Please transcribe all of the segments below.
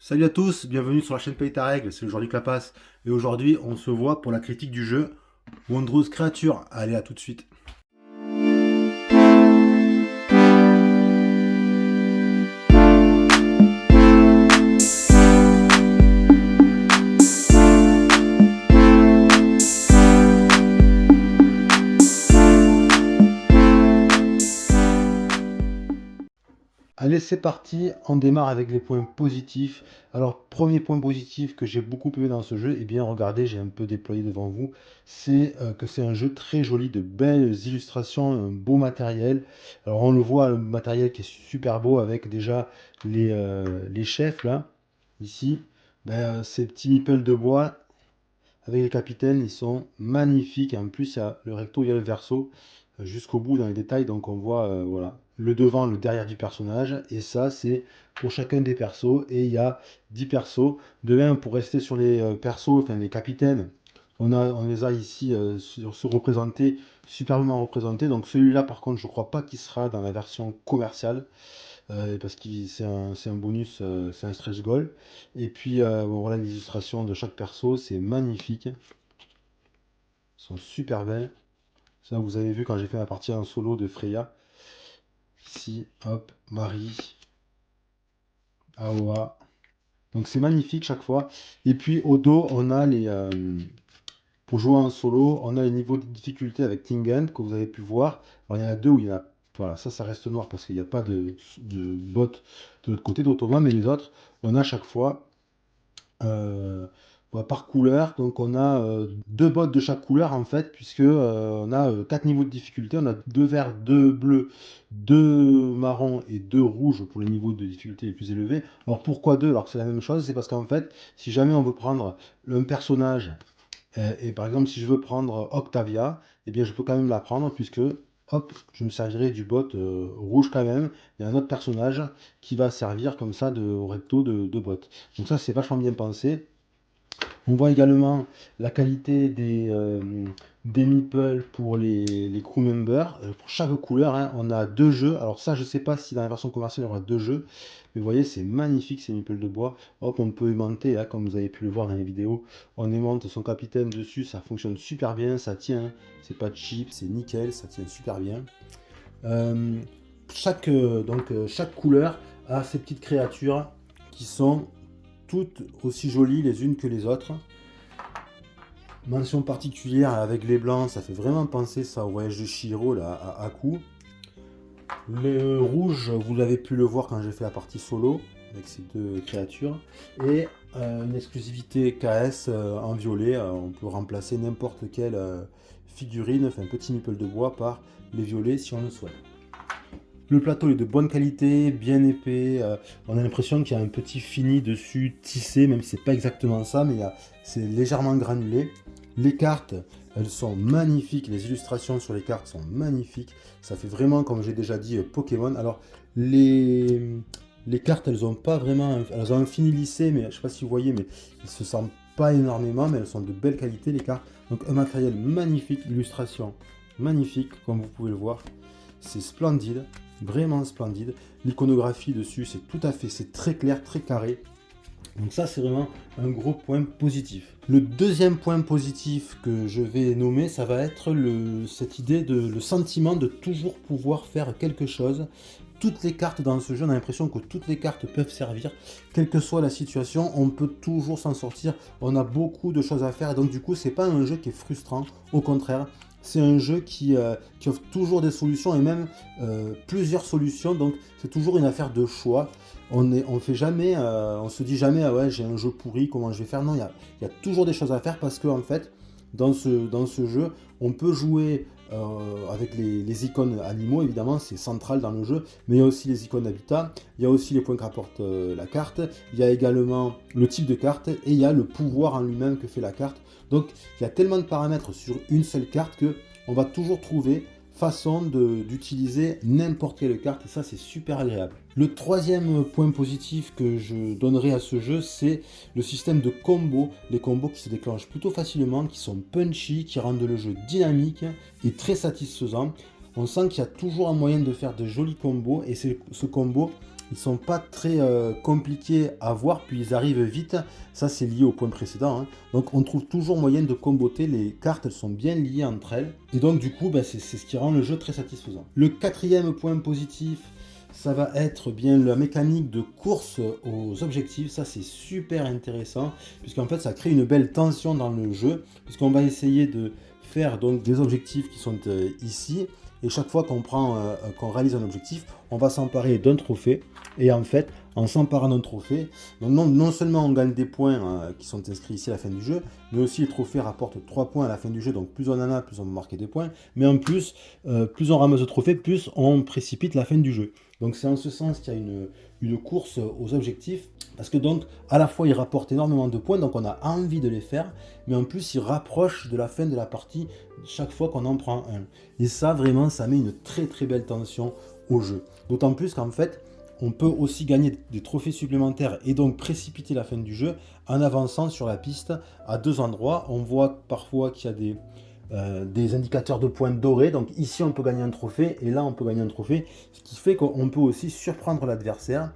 Salut à tous, bienvenue sur la chaîne Paye ta règle, c'est le Jordi Clapas. Et aujourd'hui, on se voit pour la critique du jeu Wondrous Creature. Allez, à tout de suite. Allez, c'est parti, on démarre avec les points positifs. Alors, premier point positif que j'ai beaucoup aimé dans ce jeu, et bien regardez, j'ai un peu déployé devant vous, c'est que c'est un jeu très joli, de belles illustrations, un beau matériel. Alors, on le voit, le matériel qui est super beau avec déjà les chefs là, ici. Ces petits meeples de bois avec les capitaines, ils sont magnifiques. Et en plus, il y a le recto, il y a le verso jusqu'au bout dans les détails. Donc on voit voilà, le devant, le derrière du personnage. Et ça, c'est pour chacun des persos. Et il y a 10 persos. De même, pour rester sur les persos, enfin les capitaines, on les a ici se représenter, superbement représentés. Donc celui-là, par contre, je ne crois pas qu'il sera dans la version commerciale. Parce que c'est un bonus, c'est un stretch goal. Et puis bon, voilà l'illustration de chaque perso, c'est magnifique. Ils sont super belles. Ça, vous avez vu quand j'ai fait ma partie en solo de Freya. Ici, hop, Marie, Aoa. Donc c'est magnifique chaque fois. Et puis au dos, on a pour jouer en solo, on a les niveaux de difficulté avec Tingen que vous avez pu voir. Alors il y en a deux où il y en a. Voilà, ça reste noir parce qu'il n'y a pas de bot de l'autre côté d'automate, mais les autres, on a chaque fois euh, par couleur. Donc on a deux bottes de chaque couleur en fait, puisque on a quatre niveaux de difficulté. On a deux verts, deux bleus, deux marrons et deux rouges pour les niveaux de difficulté les plus élevés. Alors pourquoi deux? Alors c'est la même chose, c'est parce qu'en fait, si jamais on veut prendre un personnage, et par exemple si je veux prendre Octavia, eh bien je peux quand même la prendre puisque hop, je me servirai du bot rouge quand même. Il y a un autre personnage qui va servir comme ça au recto de bot. Donc ça, c'est vachement bien pensé. On voit également la qualité des meeples pour les crew members. Pour chaque couleur, hein, on a deux jeux. Alors ça, je ne sais pas si dans la version commerciale, il y aura deux jeux. Mais vous voyez, c'est magnifique ces meeples de bois. Hop, on peut aimanter, hein, comme vous avez pu le voir dans les vidéos. On aimante son capitaine dessus, ça fonctionne super bien, ça tient. C'est pas cheap, c'est nickel, ça tient super bien. Euh, chaque couleur a ses petites créatures qui sont toutes aussi jolies les unes que les autres. Mention particulière avec les blancs, ça fait vraiment penser ça au voyage de Chihiro là, à Aku. Le rouge, vous l'avez pu le voir quand j'ai fait la partie solo avec ces deux créatures. Et une exclusivité KS en violet, on peut remplacer n'importe quelle figurine, enfin petit meeple de bois par les violets si on le souhaite. Le plateau est de bonne qualité, bien épais. On a l'impression qu'il y a un petit fini dessus tissé, même si c'est pas exactement ça, mais c'est légèrement granulé. Les cartes, elles sont magnifiques. Les illustrations sur les cartes sont magnifiques. Ça fait vraiment, comme j'ai déjà dit, Pokémon. Alors, les cartes, elles ont pas vraiment, elles ont un fini lissé, mais je sais pas si vous voyez, mais ils se sentent pas énormément, mais elles sont de belle qualité les cartes. Donc un matériel magnifique, illustration magnifique, comme vous pouvez le voir. C'est splendide, vraiment splendide. L'iconographie dessus, c'est très clair, très carré. Donc ça, c'est vraiment un gros point positif. Le deuxième point positif que je vais nommer, ça va être cette idée le sentiment de toujours pouvoir faire quelque chose. Toutes les cartes dans ce jeu, on a l'impression que toutes les cartes peuvent servir, quelle que soit la situation, on peut toujours s'en sortir. On a beaucoup de choses à faire, et donc du coup, c'est pas un jeu qui est frustrant. Au contraire, c'est un jeu qui offre toujours des solutions et même plusieurs solutions. Donc c'est toujours une affaire de choix. On fait jamais, on se dit jamais ah ouais j'ai un jeu pourri, comment je vais faire. Non, il y a toujours des choses à faire parce que en fait dans ce jeu on peut jouer avec les icônes animaux, évidemment c'est central dans le jeu, mais il y a aussi les icônes habitat, il y a aussi les points que rapporte la carte, il y a également le type de carte et il y a le pouvoir en lui-même que fait la carte. Donc il y a tellement de paramètres sur une seule carte que on va toujours trouver façon d'utiliser n'importe quelle carte et ça c'est super agréable. Le troisième point positif que je donnerai à ce jeu, c'est le système de combos, les combos qui se déclenchent plutôt facilement, qui sont punchy, qui rendent le jeu dynamique et très satisfaisant. On sent qu'il y a toujours un moyen de faire de jolis combos et ce combo ils sont pas très compliqués à voir, puis ils arrivent vite. Ça, c'est lié au point précédent, hein. Donc, on trouve toujours moyen de comboter. Les cartes, elles sont bien liées entre elles. Et donc, du coup, c'est ce qui rend le jeu très satisfaisant. Le quatrième point positif, ça va être bien la mécanique de course aux objectifs. Ça, c'est super intéressant, puisqu'en fait, ça crée une belle tension dans le jeu, puisqu'on va essayer de faire donc des objectifs qui sont ici. Et chaque fois qu'on réalise un objectif, on va s'emparer d'un trophée. Et en fait, en s'emparant d'un trophée, donc non seulement on gagne des points qui sont inscrits ici à la fin du jeu, mais aussi le trophée rapporte 3 points à la fin du jeu. Donc plus on en a, plus on va marquer des points. Mais en plus, plus on ramasse de trophées, plus on précipite la fin du jeu. Donc c'est en ce sens qu'il y a une course aux objectifs. Parce que donc, à la fois, ils rapportent énormément de points, donc on a envie de les faire, mais en plus, ils rapprochent de la fin de la partie chaque fois qu'on en prend un. Et ça, vraiment, ça met une très très belle tension au jeu. D'autant plus qu'en fait, on peut aussi gagner des trophées supplémentaires et donc précipiter la fin du jeu en avançant sur la piste à 2 endroits. On voit parfois qu'il y a des indicateurs de points dorés. Donc ici, on peut gagner un trophée et là, on peut gagner un trophée. Ce qui fait qu'on peut aussi surprendre l'adversaire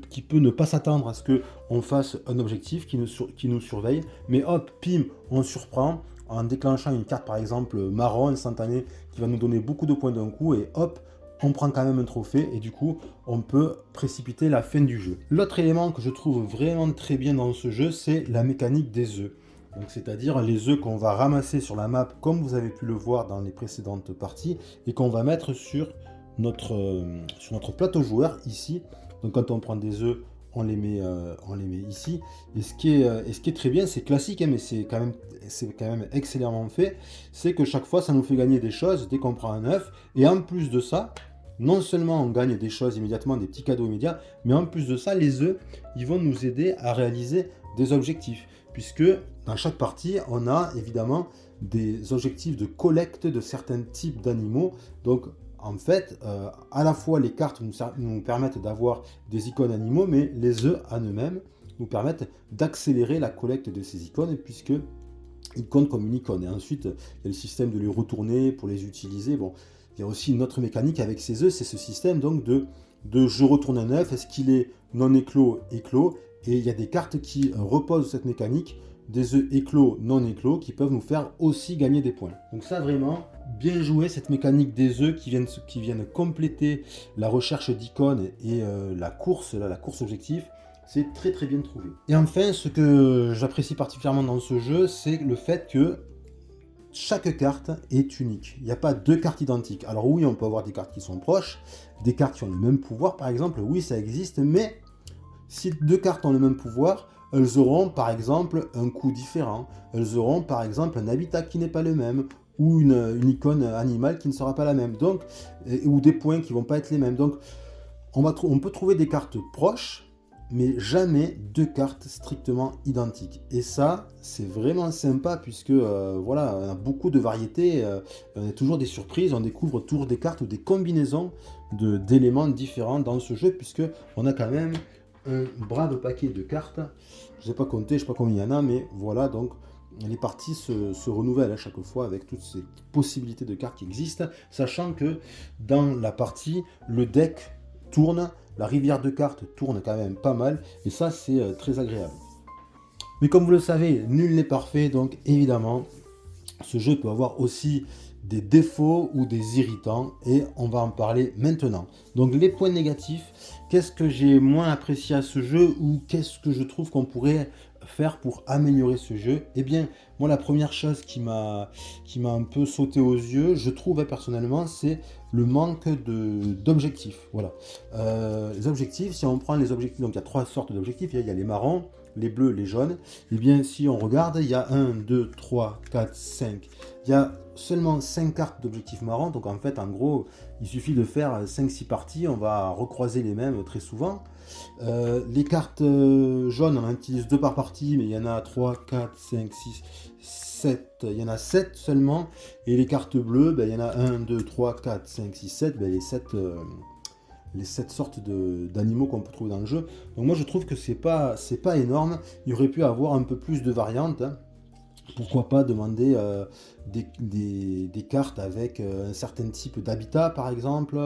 qui peut ne pas s'attendre à ce qu'on fasse un objectif, qui nous surveille. Mais hop, pim, on surprend en déclenchant une carte, par exemple, marron instantanée, qui va nous donner beaucoup de points d'un coup. Et hop, on prend quand même un trophée et du coup, on peut précipiter la fin du jeu. L'autre élément que je trouve vraiment très bien dans ce jeu, c'est la mécanique des œufs. Donc, c'est-à-dire les œufs qu'on va ramasser sur la map, comme vous avez pu le voir dans les précédentes parties, et qu'on va mettre sur notre plateau joueur ici. Donc quand on prend des œufs, on les met ici. Et ce qui est très bien, c'est classique, hein, mais c'est quand même excellemment fait, c'est que chaque fois, ça nous fait gagner des choses dès qu'on prend un œuf. Et en plus de ça, non seulement on gagne des choses immédiatement, des petits cadeaux immédiats, mais en plus de ça, les œufs, ils vont nous aider à réaliser des objectifs. Puisque dans chaque partie, on a évidemment des objectifs de collecte de certains types d'animaux. Donc, en fait, à la fois les cartes nous permettent d'avoir des icônes animaux, mais les œufs en eux-mêmes nous permettent d'accélérer la collecte de ces icônes, puisque ils comptent comme une icône. Et ensuite, il y a le système de les retourner pour les utiliser. Bon, il y a aussi une autre mécanique avec ces œufs, c'est ce système donc de je retourne un œuf, est-ce qu'il est non éclos, éclos? Et il y a des cartes qui reposent cette mécanique, des œufs éclos, non éclos, qui peuvent nous faire aussi gagner des points. Donc ça, vraiment, bien joué, cette mécanique des œufs qui viennent compléter la recherche d'icônes et la course objectif. C'est très très bien trouvé. Et enfin, ce que j'apprécie particulièrement dans ce jeu, c'est le fait que chaque carte est unique. Il n'y a pas 2 cartes identiques. Alors oui, on peut avoir des cartes qui sont proches, des cartes qui ont le même pouvoir, par exemple, oui, ça existe, mais si 2 cartes ont le même pouvoir, elles auront par exemple un coup différent, elles auront par exemple un habitat qui n'est pas le même, ou une icône animale qui ne sera pas la même, donc, ou des points qui ne vont pas être les mêmes. Donc on peut trouver des cartes proches, mais jamais 2 cartes strictement identiques. Et ça, c'est vraiment sympa, puisque voilà, on a beaucoup de variétés, on a toujours des surprises, on découvre toujours des cartes ou des combinaisons d'éléments différents dans ce jeu, puisque on a quand même un brave paquet de cartes. Je n'ai pas compté, je ne sais pas combien il y en a, mais voilà, donc les parties se renouvellent à chaque fois avec toutes ces possibilités de cartes qui existent, sachant que dans la partie, le deck tourne, la rivière de cartes tourne quand même pas mal, et ça c'est très agréable. Mais comme vous le savez, nul n'est parfait, donc évidemment, ce jeu peut avoir aussi des défauts ou des irritants, et on va en parler maintenant. Donc les points négatifs, qu'est-ce que j'ai moins apprécié à ce jeu, ou qu'est-ce que je trouve qu'on pourrait faire pour améliorer ce jeu? Eh bien, moi la première chose qui m'a un peu sauté aux yeux, je trouve personnellement, c'est le manque d'objectifs. Voilà. Les objectifs, si on prend les objectifs, donc il y a 3 sortes d'objectifs, il y a les marrons, les bleus, les jaunes. Eh bien, si on regarde, il y a 1, 2, 3, 4, 5. Il y a seulement 5 cartes d'objectifs marrons. Donc en fait, en gros, il suffit de faire 5-6 parties. On va recroiser les mêmes très souvent. Les cartes jaunes, on en utilise 2 par partie, mais il y en a 3, 4, 5, 6, 7. Il y en a 7 seulement. Et les cartes bleues, il y en a 1, 2, 3, 4, 5, 6, 7. Les 7 sortes d'animaux qu'on peut trouver dans le jeu. Donc moi je trouve que c'est pas énorme, il aurait pu avoir un peu plus de variantes, hein. Pourquoi pas demander des cartes avec un certain type d'habitat, par exemple,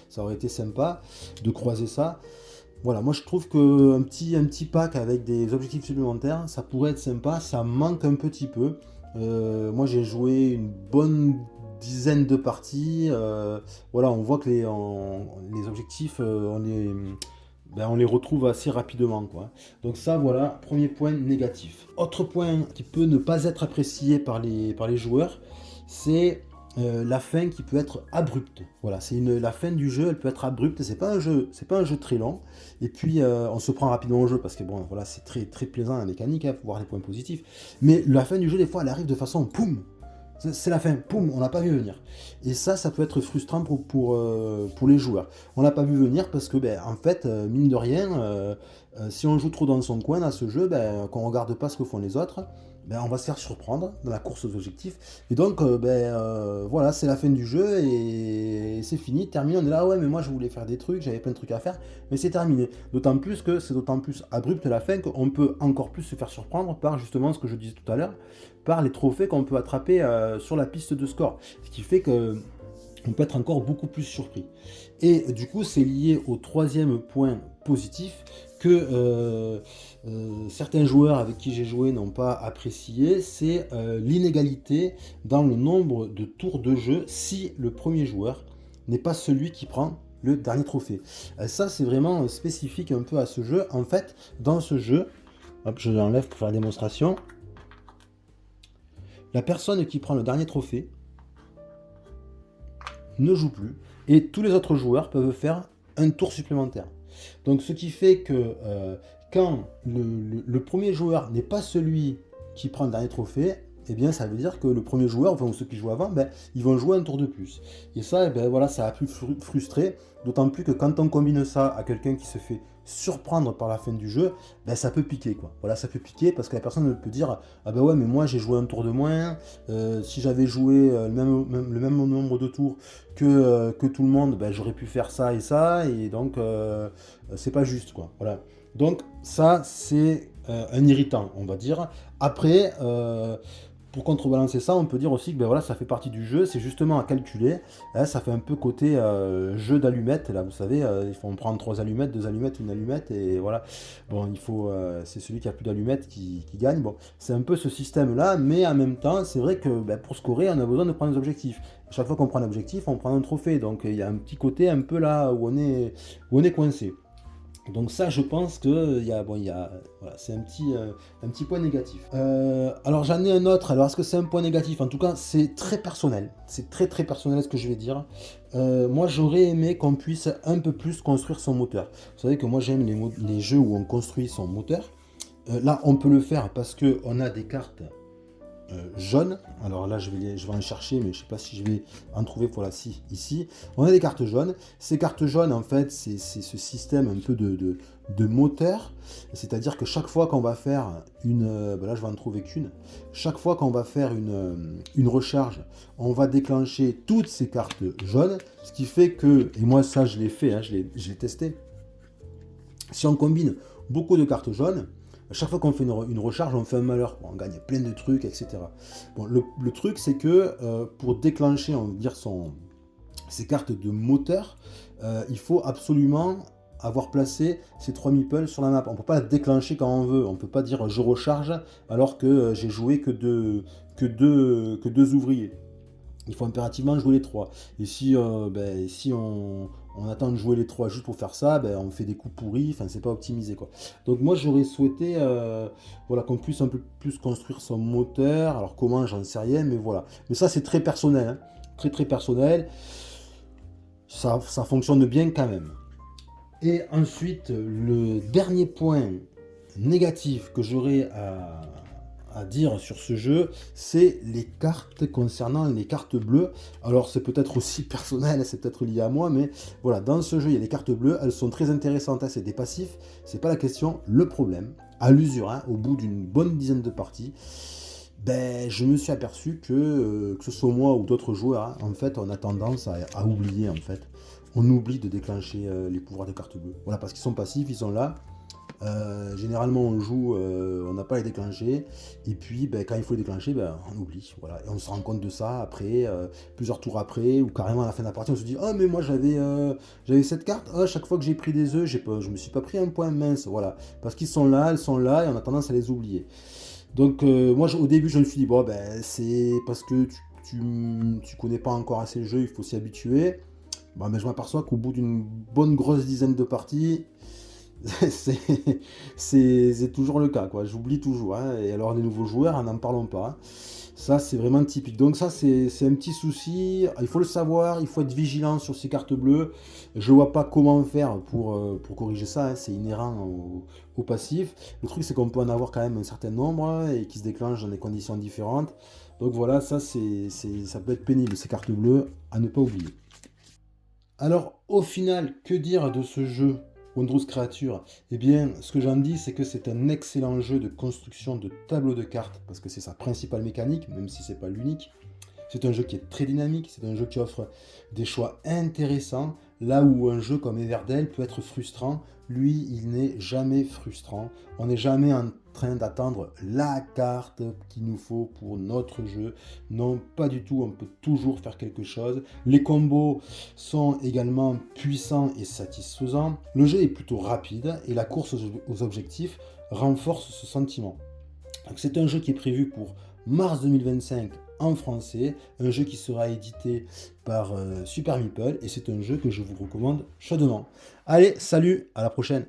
ça aurait été sympa de croiser ça. Voilà, moi je trouve un petit pack avec des objectifs supplémentaires, ça pourrait être sympa, ça manque un petit peu. Moi j'ai joué une bonne dizaine de parties. Voilà, on voit que les objectifs, on les retrouve assez rapidement, quoi. Donc ça, voilà, premier point négatif. Autre point qui peut ne pas être apprécié par les joueurs, c'est la fin qui peut être abrupte. Voilà, la fin du jeu, elle peut être abrupte. C'est pas un jeu très long. Et puis on se prend rapidement au jeu parce que bon, voilà, c'est très très plaisant la mécanique, hein, faut voir les points positifs. Mais la fin du jeu, des fois, elle arrive de façon poum. C'est la fin, poum, on n'a pas vu venir. Et ça peut être frustrant pour les joueurs. On l'a pas vu venir parce que, ben, en fait, mine de rien, si on joue trop dans son coin à ce jeu, ben, qu'on regarde pas ce que font les autres, ben, on va se faire surprendre dans la course aux objectifs. Et donc, voilà, c'est la fin du jeu et c'est fini, terminé. On est là, ouais, mais moi je voulais faire des trucs, j'avais plein de trucs à faire, mais c'est terminé. D'autant plus que c'est d'autant plus abrupt la fin qu'on peut encore plus se faire surprendre par justement ce que je disais tout à l'heure, par les trophées qu'on peut attraper sur la piste de score. Ce qui fait que on peut être encore beaucoup plus surpris. Et du coup, c'est lié au troisième point positif que certains joueurs avec qui j'ai joué n'ont pas apprécié, c'est l'inégalité dans le nombre de tours de jeu si le premier joueur n'est pas celui qui prend le dernier trophée. Ça, c'est vraiment spécifique un peu à ce jeu. En fait, dans ce jeu, hop, je l'enlève pour faire la démonstration, la personne qui prend le dernier trophée ne joue plus et tous les autres joueurs peuvent faire un tour supplémentaire. Donc ce qui fait que quand le premier joueur n'est pas celui qui prend le dernier trophée, eh bien ça veut dire que le premier joueur, enfin ceux qui jouent avant, ben, ils vont jouer un tour de plus. Et ça, eh ben, voilà, ça a pu frustrer, d'autant plus que quand on combine ça à quelqu'un qui se fait surprendre par la fin du jeu, ben, ça peut piquer, quoi. Voilà, ça peut piquer parce que la personne peut dire ah ben ouais, mais moi j'ai joué un tour de moins, si j'avais joué le même nombre de tours que tout le monde, ben, j'aurais pu faire ça, et donc c'est pas juste, quoi. Voilà. Donc ça, c'est un irritant, on va dire. Après, pour contrebalancer ça, on peut dire aussi que ben voilà, ça fait partie du jeu, c'est justement à calculer. Hein, ça fait un peu côté jeu d'allumettes. Là, vous savez, il faut en prendre 3 allumettes, 2 allumettes, une allumette, et voilà. Bon, c'est celui qui a plus d'allumettes qui gagne. Bon, c'est un peu ce système-là, mais en même temps, c'est vrai que ben, pour scorer, on a besoin de prendre des objectifs. Chaque fois qu'on prend un objectif, on prend un trophée. Donc il y a un petit côté un peu là où on est coincé. Donc ça, je pense que voilà, c'est un petit point négatif. Alors j'en ai un autre. Alors est-ce que c'est un point négatif? En tout cas, c'est très personnel. C'est très très personnel ce que je vais dire. Moi, j'aurais aimé qu'on puisse un peu plus construire son moteur. Vous savez que moi, j'aime les jeux où on construit son moteur. Là, on peut le faire parce que on a des cartes jaunes. Alors là, je vais en chercher, mais je ne sais pas si je vais en trouver. Voilà, si, ici. On a des cartes jaunes. Ces cartes jaunes, en fait, c'est ce système un peu de moteur. C'est-à-dire que chaque fois qu'on va faire là, je vais en trouver qu'une. Chaque fois qu'on va faire une recharge, on va déclencher toutes ces cartes jaunes. Ce qui fait que, et moi, ça, je l'ai fait, hein, je l'ai testé. Si on combine beaucoup de cartes jaunes, chaque fois qu'on fait une recharge, on fait un malheur. On gagne plein de trucs, etc. Bon, le truc, c'est que pour déclencher, on va dire, ces cartes de moteur, il faut absolument avoir placé ces 3 meeples sur la map. On ne peut pas la déclencher quand on veut. On ne peut pas dire je recharge alors que j'ai joué que deux ouvriers. Il faut impérativement jouer les 3. Et si on attend de jouer les 3 juste pour faire ça, ben, on fait des coups pourris, enfin c'est pas optimisé, quoi. Donc moi j'aurais souhaité voilà, qu'on puisse un peu plus construire son moteur. Alors comment, j'en sais rien, mais voilà. Mais ça c'est très personnel, hein. Très très personnel. Ça fonctionne bien quand même. Et ensuite, le dernier point négatif que j'aurais à dire sur ce jeu, c'est les cartes concernant les cartes bleues. Alors c'est peut-être aussi personnel, c'est peut-être lié à moi, mais voilà, dans ce jeu, il y a les cartes bleues, elles sont très intéressantes, hein, c'est des passifs, c'est pas la question. Le problème, à l'usure, hein, au bout d'une bonne dizaine de parties, ben, je me suis aperçu que ce soit moi ou d'autres joueurs, hein, en fait, on a tendance à oublier, en fait. On oublie de déclencher les pouvoirs de cartes bleues. Voilà, parce qu'ils sont passifs, ils sont là. Généralement, on joue, on n'a pas les déclenchés. Et puis, ben, quand il faut les déclencher, ben, on oublie. Voilà. Et on se rend compte de ça après, plusieurs tours après, ou carrément à la fin de la partie, on se dit, oh, mais moi j'avais cette carte. Ah, chaque fois que j'ai pris des œufs, je me suis pas pris un point mince. Voilà. Parce qu'ils sont là, elles sont là, et on a tendance à les oublier. Donc, moi, au début, je me suis dit, bon, ben, c'est parce que tu connais pas encore assez le jeu, il faut s'y habituer. Bon, mais je m'aperçois qu'au bout d'une bonne grosse dizaine de parties, c'est c'est toujours le cas, quoi. J'oublie toujours, hein. Et alors, les nouveaux joueurs, n'en parlons pas, hein. Ça, c'est vraiment typique. Donc, ça, c'est un petit souci. Il faut le savoir, il faut être vigilant sur ces cartes bleues. Je vois pas comment faire pour corriger ça, hein. C'est inhérent au passif. Le truc, c'est qu'on peut en avoir quand même un certain nombre, hein, et qui se déclenchent dans des conditions différentes. Donc, voilà, ça, ça peut être pénible, ces cartes bleues, à ne pas oublier. Alors, au final, que dire de ce jeu Wondrous Creature? Eh bien, ce que j'en dis, c'est que c'est un excellent jeu de construction de tableaux de cartes, parce que c'est sa principale mécanique, même si c'est pas l'unique. C'est un jeu qui est très dynamique, c'est un jeu qui offre des choix intéressants, là où un jeu comme Everdell peut être frustrant, lui, il n'est jamais frustrant. On n'est jamais en train d'attendre la carte qu'il nous faut pour notre jeu. Non, pas du tout, on peut toujours faire quelque chose. Les combos sont également puissants et satisfaisants. Le jeu est plutôt rapide et la course aux objectifs renforce ce sentiment. Donc c'est un jeu qui est prévu pour mars 2025 en français, un jeu qui sera édité par Super Meeple et c'est un jeu que je vous recommande chaudement. Allez, salut, à la prochaine.